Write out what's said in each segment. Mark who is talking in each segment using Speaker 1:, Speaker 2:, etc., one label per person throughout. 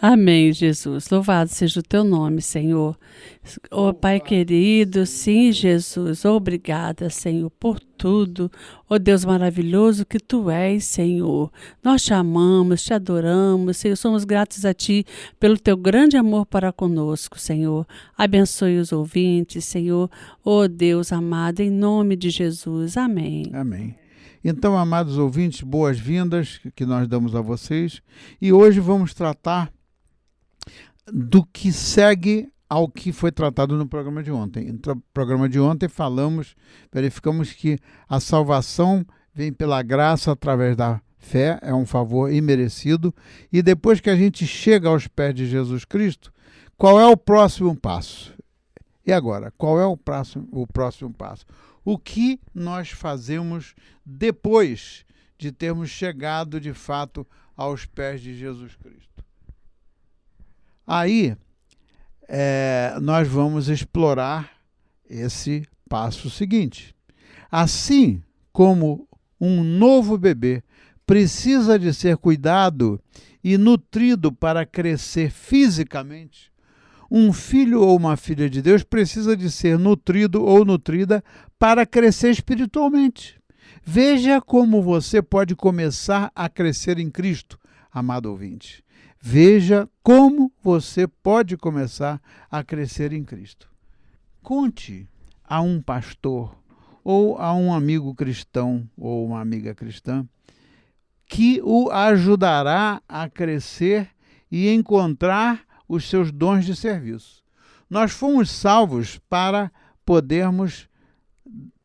Speaker 1: Amém, Jesus. Louvado seja o teu nome, Senhor. Ó Pai querido, sim, Jesus. Obrigada, Senhor, por tudo. Ó Deus maravilhoso que tu és, Senhor. Nós te amamos, te adoramos, Senhor. Somos gratos a ti pelo teu grande amor para conosco, Senhor. Abençoe os ouvintes, Senhor. Ó Deus amado, em nome de Jesus. Amém.
Speaker 2: Amém. Então, amados ouvintes, boas-vindas que nós damos a vocês. E hoje vamos tratar do que segue ao que foi tratado no programa de ontem. No programa de ontem verificamos que a salvação vem pela graça através da fé, é um favor imerecido, e depois que a gente chega aos pés de Jesus Cristo, qual é o próximo passo? E agora, qual é o próximo passo? O que nós fazemos depois de termos chegado de fato aos pés de Jesus Cristo? Aí, nós vamos explorar esse passo seguinte. Assim como um novo bebê precisa de ser cuidado e nutrido para crescer fisicamente, um filho ou uma filha de Deus precisa de ser nutrido ou nutrida para crescer espiritualmente. Veja como você pode começar a crescer em Cristo, amado ouvinte. Veja como você pode começar a crescer em Cristo. Conte a um pastor ou a um amigo cristão ou uma amiga cristã que o ajudará a crescer e encontrar os seus dons de serviço. Nós fomos salvos para podermos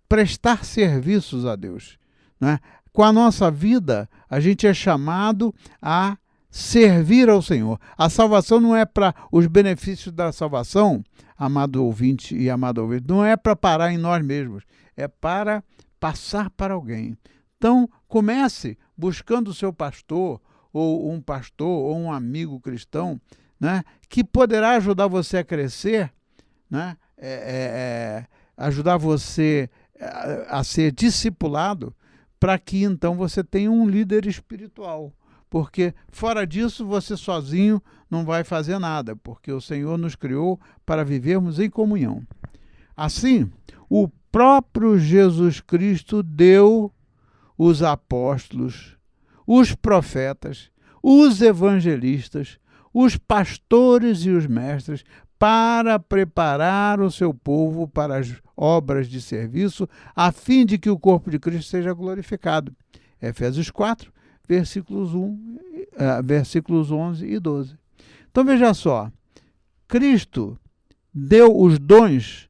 Speaker 2: prestar serviços a Deus, né? Com a nossa vida, a gente é chamado a servir ao Senhor. A salvação não é para os benefícios da salvação, amado ouvinte e amado ouvinte, não é para parar em nós mesmos, é para passar para alguém. Então, comece buscando o seu pastor ou um amigo cristão, né, que poderá ajudar você a crescer, né, ajudar você a ser discipulado, para que então você tenha um líder espiritual. Porque fora disso, você sozinho não vai fazer nada, porque o Senhor nos criou para vivermos em comunhão. Assim, o próprio Jesus Cristo deu os apóstolos, os profetas, os evangelistas, os pastores e os mestres para preparar o seu povo para as obras de serviço, a fim de que o corpo de Cristo seja glorificado. Efésios 4, versículos 11 e 12. Então veja só, Cristo deu os dons,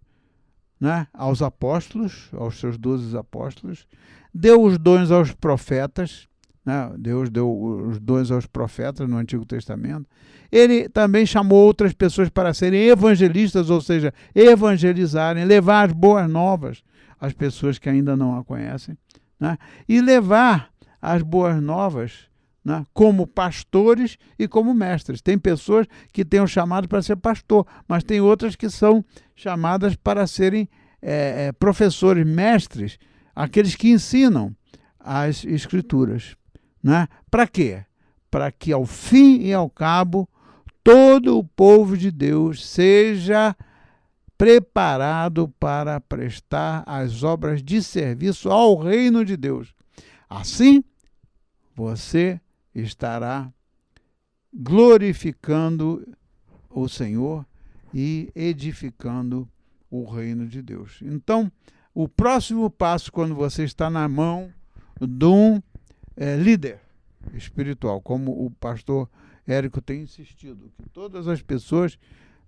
Speaker 2: né, aos apóstolos, aos seus 12 apóstolos, deu os dons aos profetas, né? Deus deu os dons aos profetas no Antigo Testamento. Ele também chamou outras pessoas para serem evangelistas, ou seja, evangelizarem, levar as boas novas às pessoas que ainda não a conhecem, né? E levar as boas novas, né, como pastores e como mestres. Tem pessoas que têm o chamado para ser pastor, mas tem outras que são chamadas para serem professores, mestres, aqueles que ensinam as Escrituras. Né? Para quê? Para que ao fim e ao cabo todo o povo de Deus seja preparado para prestar as obras de serviço ao reino de Deus. Assim, você estará glorificando o Senhor e edificando o reino de Deus. Então, o próximo passo, quando você está na mão de um líder espiritual, como o pastor Érico tem insistido, que todas as pessoas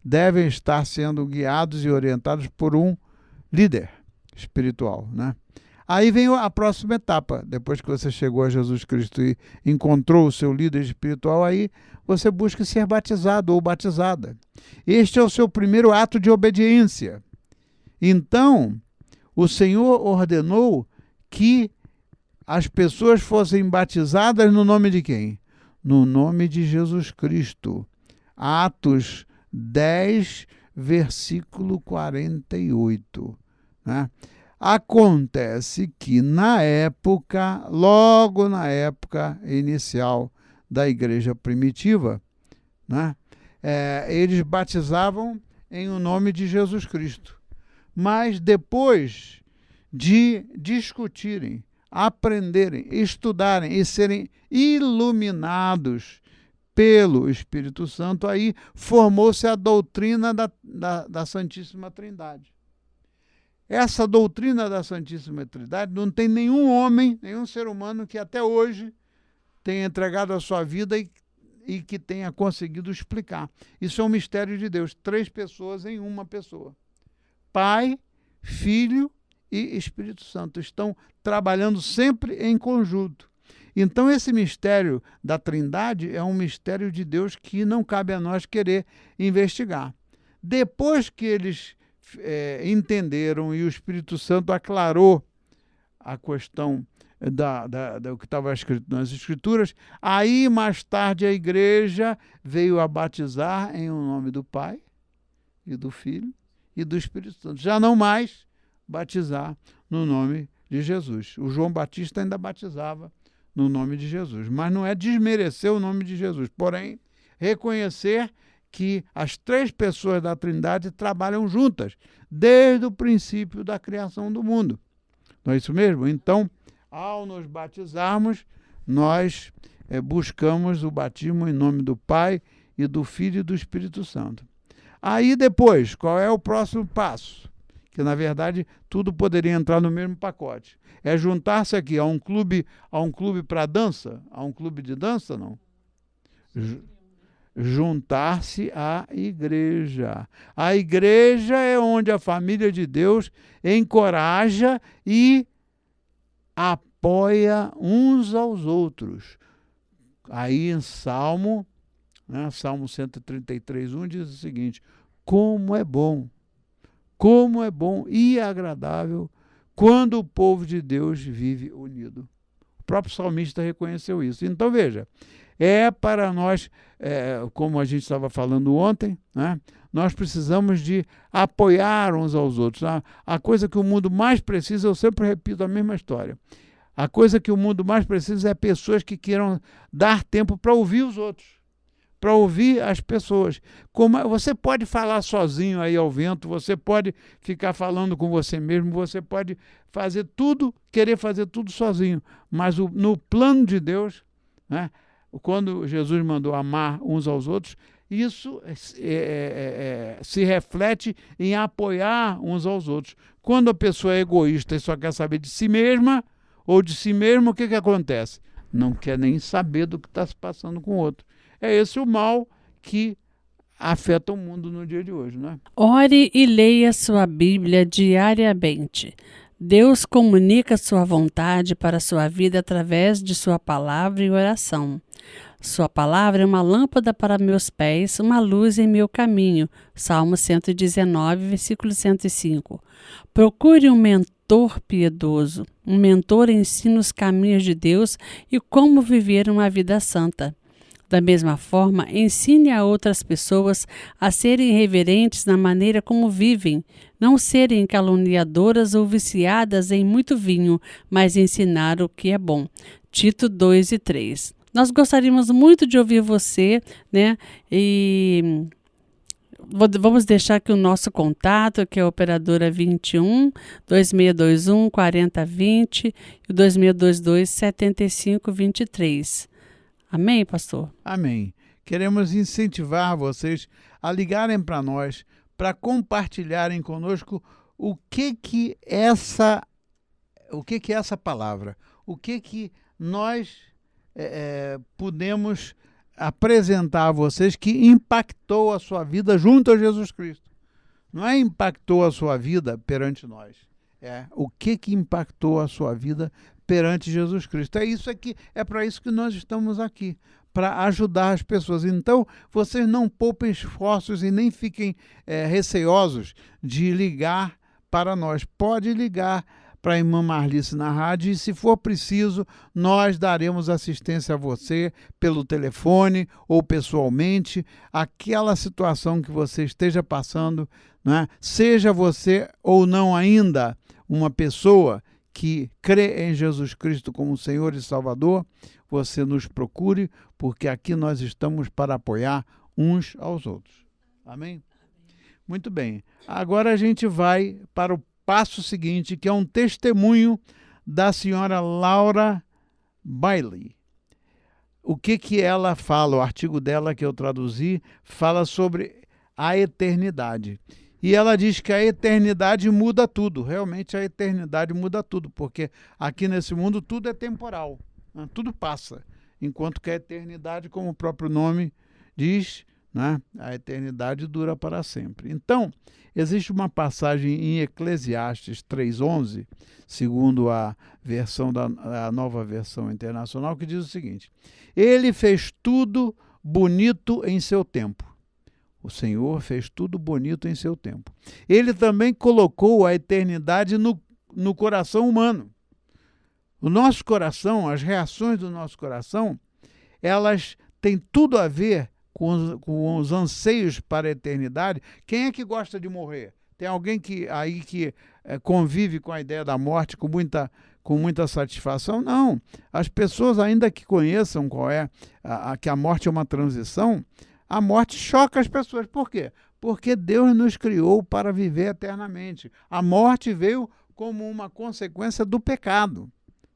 Speaker 2: devem estar sendo guiados e orientados por um líder espiritual, né? Aí vem a próxima etapa. Depois que você chegou a Jesus Cristo e encontrou o seu líder espiritual, aí você busca ser batizado ou batizada. Este é o seu primeiro ato de obediência. Então, o Senhor ordenou que as pessoas fossem batizadas no nome de quem? No nome de Jesus Cristo. Atos 10, versículo 48. Né? Acontece que logo na época inicial da igreja primitiva, né? Eles batizavam em o nome de Jesus Cristo. Mas depois de discutirem, aprenderem, estudarem e serem iluminados pelo Espírito Santo, aí formou-se a doutrina da Santíssima Trindade. Essa doutrina da Santíssima Trindade não tem nenhum homem, nenhum ser humano que até hoje tenha entregado a sua vida e que tenha conseguido explicar. Isso é um mistério de Deus, 3 pessoas em uma pessoa. Pai, Filho e Espírito Santo estão trabalhando sempre em conjunto. Então, esse mistério da Trindade é um mistério de Deus que não cabe a nós querer investigar. Depois que eles entenderam e o Espírito Santo aclarou a questão do que estava escrito nas Escrituras, aí mais tarde a igreja veio a batizar em nome do Pai e do Filho e do Espírito Santo. Já não mais batizar no nome de Jesus. O João Batista ainda batizava no nome de Jesus, mas não é desmerecer o nome de Jesus, porém reconhecer que as 3 pessoas da Trindade trabalham juntas desde o princípio da criação do mundo. Não é isso mesmo? Então, ao nos batizarmos, nós buscamos o batismo em nome do Pai e do Filho e do Espírito Santo. Aí depois, qual é o próximo passo? Que na verdade tudo poderia entrar no mesmo pacote. É juntar-se aqui a um clube para dança, a um clube de dança, não? Juntar-se à igreja. A igreja é onde a família de Deus encoraja e apoia uns aos outros. Aí em Salmo 133:1 diz o seguinte: como é bom e agradável quando o povo de Deus vive unido. O próprio salmista reconheceu isso. Então veja, para nós, como a gente estava falando ontem, né, nós precisamos de apoiar uns aos outros. A coisa que o mundo mais precisa, eu sempre repito a mesma história, a coisa que o mundo mais precisa é pessoas que queiram dar tempo para ouvir os outros, para ouvir as pessoas. Você pode falar sozinho aí ao vento, você pode ficar falando com você mesmo, você pode fazer tudo, querer fazer tudo sozinho, mas no plano de Deus, né, quando Jesus mandou amar uns aos outros, isso se reflete em apoiar uns aos outros. Quando a pessoa é egoísta e só quer saber de si mesma ou de si mesmo, o que acontece? Não quer nem saber do que está se passando com o outro. É esse o mal que afeta o mundo no dia de hoje, né?
Speaker 1: Ore e leia sua Bíblia diariamente. Deus comunica sua vontade para a sua vida através de sua palavra e oração. Sua palavra é uma lâmpada para meus pés, uma luz em meu caminho. Salmo 119, versículo 105. Procure um mentor piedoso. Um mentor ensina os caminhos de Deus e como viver uma vida santa. Da mesma forma, ensine a outras pessoas a serem reverentes na maneira como vivem, não serem caluniadoras ou viciadas em muito vinho, mas ensinar o que é bom. Tito 2:3. Nós gostaríamos muito de ouvir você, né? E vamos deixar aqui o nosso contato, que é a operadora 21 2621 4020 e o 2622 7523. Amém, pastor?
Speaker 2: Amém. Queremos incentivar vocês a ligarem para nós, para compartilharem conosco o que essa palavra, o que nós podemos apresentar a vocês que impactou a sua vida junto a Jesus Cristo. Não é impactou a sua vida perante nós, o que impactou a sua vida perante Jesus Cristo. É para isso que nós estamos aqui, para ajudar as pessoas. Então, vocês não poupem esforços e nem fiquem receosos de ligar para nós. Pode ligar para a irmã Marlice na rádio e, se for preciso, nós daremos assistência a você pelo telefone ou pessoalmente. Aquela situação que você esteja passando, né? Seja você ou não ainda uma pessoa que crê em Jesus Cristo como Senhor e Salvador, você nos procure, porque aqui nós estamos para apoiar uns aos outros. Amém? Muito bem. Agora a gente vai para o passo seguinte, que é um testemunho da senhora Laura Bailey. O que ela fala? O artigo dela que eu traduzi fala sobre a eternidade. E ela diz que a eternidade muda tudo. Realmente a eternidade muda tudo, porque aqui nesse mundo tudo é temporal, né? Tudo passa. Enquanto que a eternidade, como o próprio nome diz, né? A eternidade dura para sempre. Então, existe uma passagem em Eclesiastes 3:11, segundo a nova versão internacional, que diz o seguinte: ele fez tudo bonito em seu tempo. O Senhor fez tudo bonito em seu tempo. Ele também colocou a eternidade no coração humano. O nosso coração, as reações do nosso coração, elas têm tudo a ver com os anseios para a eternidade. Quem é que gosta de morrer? Tem alguém que convive com a ideia da morte com muita satisfação? Não. As pessoas, ainda que conheçam que a morte é uma transição, a morte choca as pessoas. Por quê? Porque Deus nos criou para viver eternamente. A morte veio como uma consequência do pecado.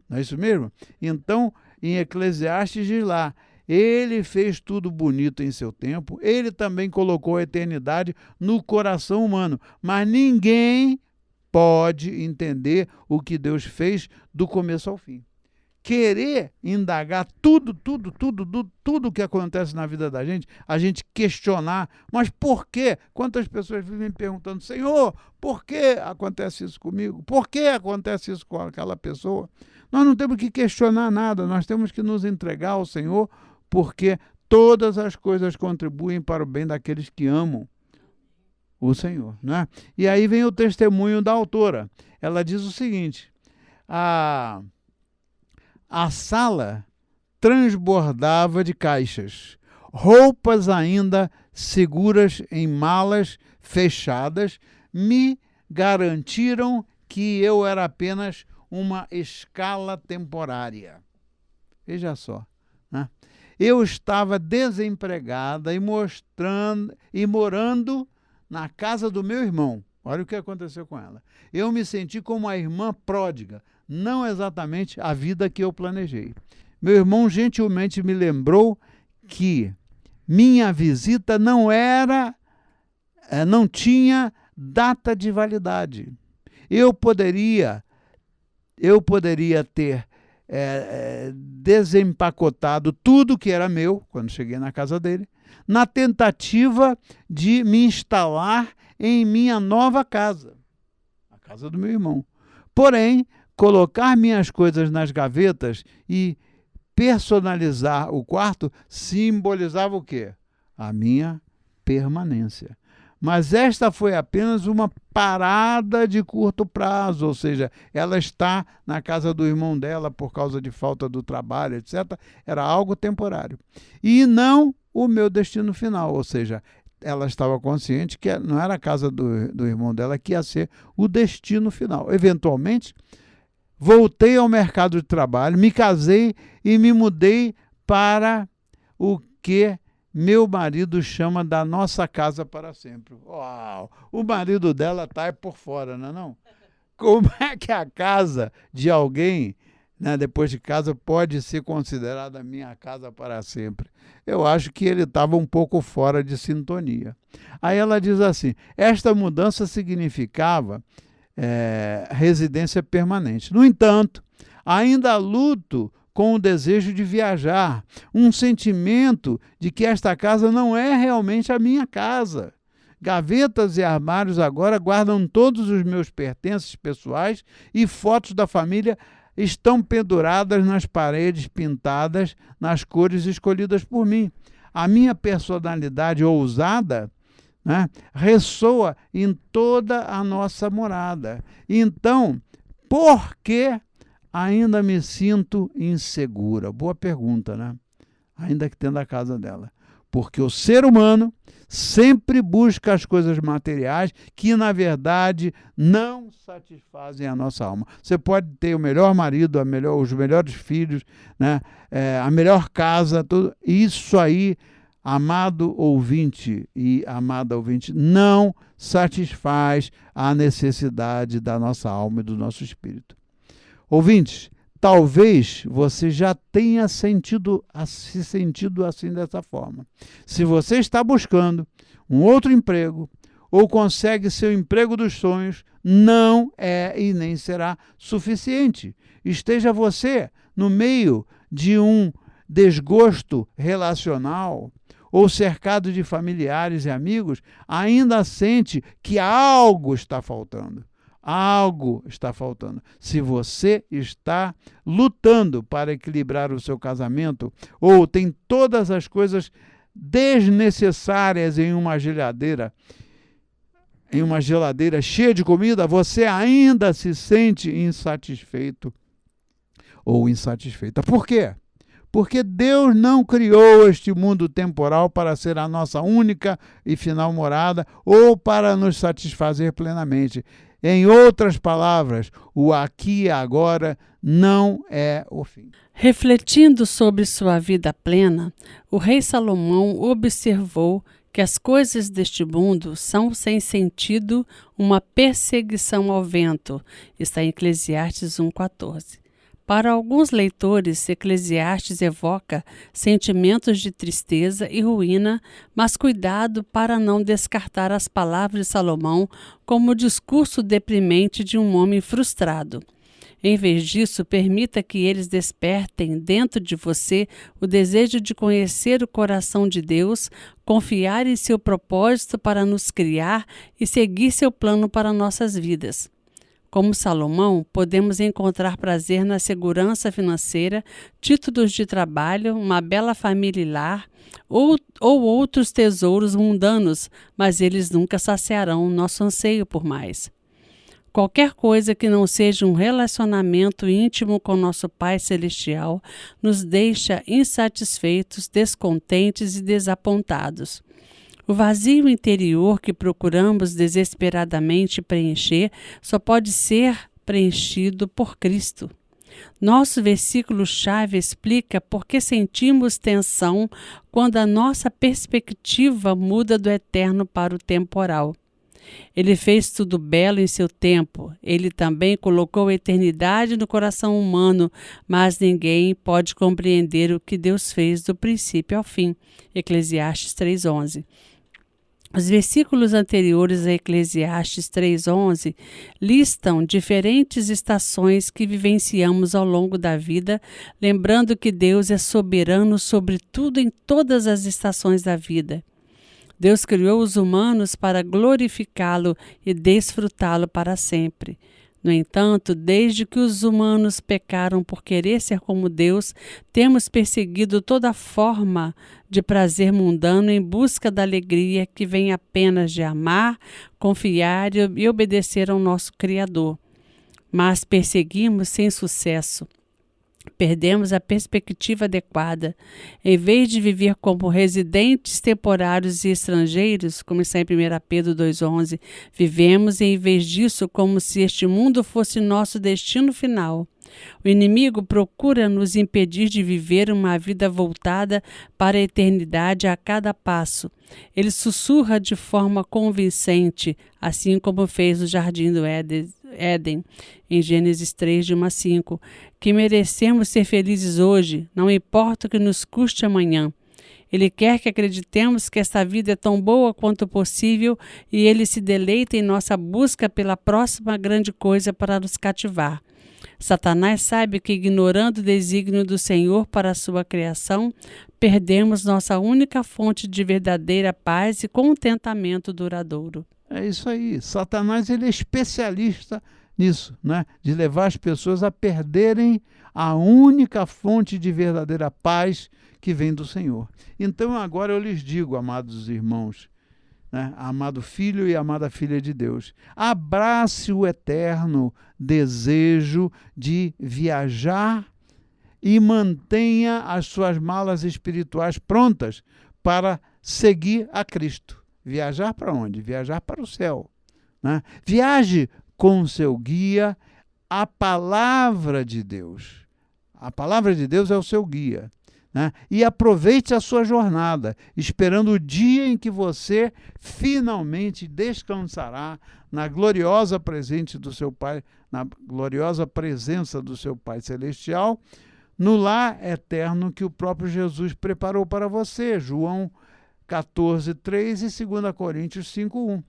Speaker 2: Não é isso mesmo? Então, em Eclesiastes diz lá, ele fez tudo bonito em seu tempo, ele também colocou a eternidade no coração humano, mas ninguém pode entender o que Deus fez do começo ao fim. Querer indagar tudo que acontece na vida da gente, a gente questionar, mas por quê? Quantas pessoas vivem perguntando, Senhor, por que acontece isso comigo? Por que acontece isso com aquela pessoa? Nós não temos que questionar nada, nós temos que nos entregar ao Senhor, porque todas as coisas contribuem para o bem daqueles que amam o Senhor, né? E aí vem o testemunho da autora. Ela diz o seguinte: a sala transbordava de caixas, roupas ainda seguras em malas fechadas me garantiram que eu era apenas uma escala temporária. Veja só, né? Eu estava desempregada e morando na casa do meu irmão. Olha o que aconteceu com ela. Eu me senti como a irmã pródiga, não exatamente a vida que eu planejei. Meu irmão gentilmente me lembrou que minha visita não tinha data de validade. Eu poderia ter desempacotado tudo que era meu, quando cheguei na casa dele, na tentativa de me instalar em minha nova casa, a casa do meu irmão. Porém, colocar minhas coisas nas gavetas e personalizar o quarto simbolizava o quê? A minha permanência. Mas esta foi apenas uma parada de curto prazo, ou seja, ela está na casa do irmão dela por causa de falta do trabalho, etc. Era algo temporário. E não o meu destino final, ou seja, ela estava consciente que não era a casa do irmão dela que ia ser o destino final. Eventualmente, voltei ao mercado de trabalho, me casei e me mudei para o que meu marido chama da nossa casa para sempre. Uau! O marido dela está por fora, não é não? Como é que a casa de alguém, né, depois de casa, pode ser considerada minha casa para sempre? Eu acho que ele estava um pouco fora de sintonia. Aí ela diz assim, esta mudança significava residência permanente. No entanto, ainda luto com o desejo de viajar, um sentimento de que esta casa não é realmente a minha casa. Gavetas e armários agora guardam todos os meus pertences pessoais e fotos da família estão penduradas nas paredes pintadas nas cores escolhidas por mim. A minha personalidade ousada, né, ressoa em toda a nossa morada. Então, por que ainda me sinto insegura? Boa pergunta, né? Ainda que tendo a casa dela. Porque o ser humano sempre busca as coisas materiais que, na verdade, não satisfazem a nossa alma. Você pode ter o melhor marido, os melhores filhos, né? A melhor casa, tudo. Isso aí, amado ouvinte e amada ouvinte, não satisfaz a necessidade da nossa alma e do nosso espírito. Ouvintes, talvez você já tenha se sentido assim dessa forma. Se você está buscando um outro emprego ou consegue seu emprego dos sonhos, não é e nem será suficiente. Esteja você no meio de um desgosto relacional ou cercado de familiares e amigos, ainda sente que algo está faltando. Algo está faltando. Se você está lutando para equilibrar o seu casamento ou tem todas as coisas desnecessárias em uma geladeira cheia de comida, você ainda se sente insatisfeito ou insatisfeita. Por quê? Porque Deus não criou este mundo temporal para ser a nossa única e final morada ou para nos satisfazer plenamente. Em outras palavras, o aqui e agora não é o fim.
Speaker 1: Refletindo sobre sua vida plena, o rei Salomão observou que as coisas deste mundo são sem sentido, uma perseguição ao vento. Está em Eclesiastes 1,14. Para alguns leitores, Eclesiastes evoca sentimentos de tristeza e ruína, mas cuidado para não descartar as palavras de Salomão como o discurso deprimente de um homem frustrado. Em vez disso, permita que eles despertem dentro de você o desejo de conhecer o coração de Deus, confiar em seu propósito para nos criar e seguir seu plano para nossas vidas. Como Salomão, podemos encontrar prazer na segurança financeira, títulos de trabalho, uma bela família e lar, ou outros tesouros mundanos, mas eles nunca saciarão nosso anseio por mais. Qualquer coisa que não seja um relacionamento íntimo com nosso Pai Celestial nos deixa insatisfeitos, descontentes e desapontados. O vazio interior que procuramos desesperadamente preencher só pode ser preenchido por Cristo. Nosso versículo-chave explica por que sentimos tensão quando a nossa perspectiva muda do eterno para o temporal. Ele fez tudo belo em seu tempo. Ele também colocou a eternidade no coração humano, mas ninguém pode compreender o que Deus fez do princípio ao fim. Eclesiastes 3,11. Os versículos anteriores a Eclesiastes 3,11 listam diferentes estações que vivenciamos ao longo da vida, lembrando que Deus é soberano sobre tudo em todas as estações da vida. Deus criou os humanos para glorificá-lo e desfrutá-lo para sempre. No entanto, desde que os humanos pecaram por querer ser como Deus, temos perseguido toda forma de prazer mundano em busca da alegria que vem apenas de amar, confiar e obedecer ao nosso Criador. Mas perseguimos sem sucesso. Perdemos a perspectiva adequada. Em vez de viver como residentes temporários e estrangeiros, como está em 1 Pedro 2,11, vivemos em vez disso como se este mundo fosse nosso destino final. O inimigo procura nos impedir de viver uma vida voltada para a eternidade a cada passo. Ele sussurra de forma convincente, assim como fez no Jardim do Éden, em Gênesis 3, de 1 a 5, que merecemos ser felizes hoje, não importa o que nos custe amanhã. Ele quer que acreditemos que esta vida é tão boa quanto possível e ele se deleita em nossa busca pela próxima grande coisa para nos cativar. Satanás sabe que, ignorando o desígnio do Senhor para a sua criação, perdemos nossa única fonte de verdadeira paz e contentamento duradouro.
Speaker 2: É isso aí. Satanás ele é especialista nisso, né? De levar as pessoas a perderem a única fonte de verdadeira paz que vem do Senhor. Então agora eu lhes digo, amados irmãos, né? Amado filho e amada filha de Deus, abrace o eterno desejo de viajar e mantenha as suas malas espirituais prontas para seguir a Cristo. Viajar para onde? Viajar para o céu, né? Viaje com seu guia, a palavra de Deus. A palavra de Deus é o seu guia. né? E aproveite a sua jornada, esperando o dia em que você finalmente descansará na gloriosa presença do seu Pai, na gloriosa presença do seu Pai Celestial, no lar eterno que o próprio Jesus preparou para você. João 14:3 e 2 Coríntios 5:1.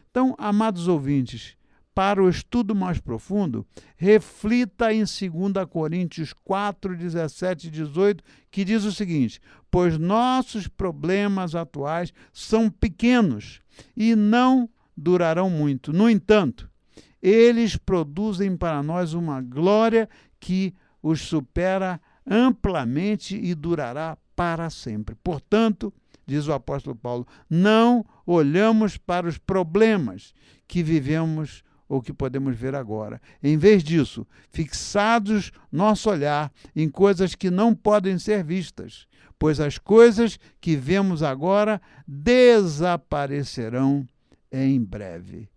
Speaker 2: Então, amados ouvintes, para o estudo mais profundo, reflita em 2 Coríntios 4:17 e 18, que diz o seguinte: pois nossos problemas atuais são pequenos e não durarão muito. No entanto, eles produzem para nós uma glória que os supera amplamente e durará para sempre. Portanto, diz o apóstolo Paulo, não olhamos para os problemas que vivemos ou que podemos ver agora. Em vez disso, fixados nosso olhar em coisas que não podem ser vistas, pois as coisas que vemos agora desaparecerão em breve.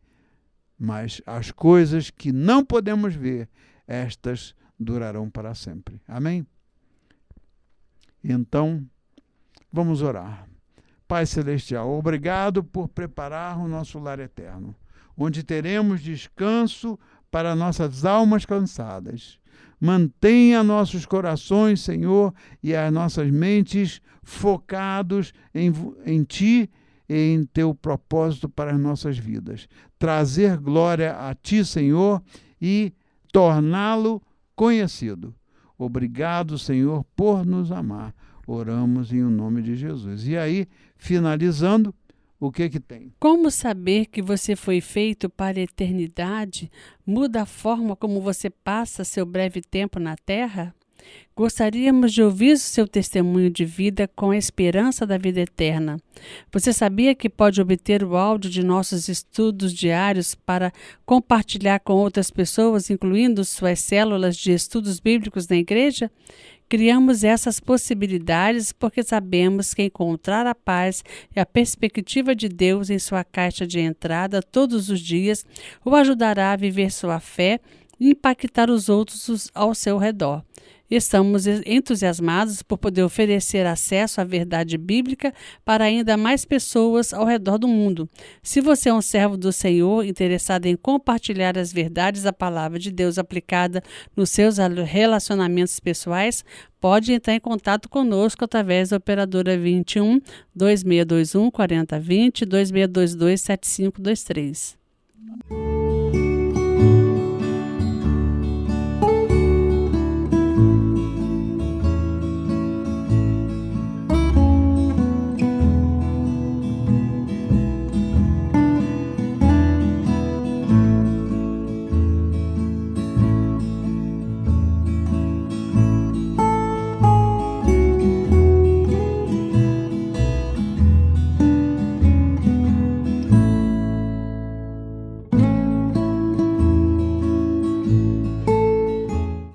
Speaker 2: Mas as coisas que não podemos ver, estas durarão para sempre. Amém? Então, vamos orar. Pai Celestial, obrigado por preparar o nosso lar eterno, onde teremos descanso para nossas almas cansadas. Mantenha nossos corações, Senhor, e as nossas mentes focados em Ti e em Teu propósito para as nossas vidas. Trazer glória a Ti, Senhor, e torná-lo conhecido. Obrigado, Senhor, por nos amar. Oramos em nome de Jesus. E aí, finalizando, o que tem?
Speaker 1: Como saber que você foi feito para a eternidade muda a forma como você passa seu breve tempo na Terra? Gostaríamos de ouvir o seu testemunho de vida com a esperança da vida eterna. Você sabia que pode obter o áudio de nossos estudos diários para compartilhar com outras pessoas, incluindo suas células de estudos bíblicos na igreja? Criamos essas possibilidades porque sabemos que encontrar a paz e a perspectiva de Deus em sua caixa de entrada todos os dias o ajudará a viver sua fé e impactar os outros ao seu redor. Estamos entusiasmados por poder oferecer acesso à verdade bíblica para ainda mais pessoas ao redor do mundo. Se você é um servo do Senhor interessado em compartilhar as verdades da palavra de Deus aplicada nos seus relacionamentos pessoais, pode entrar em contato conosco através da operadora 21 2621 4020 2622 7523.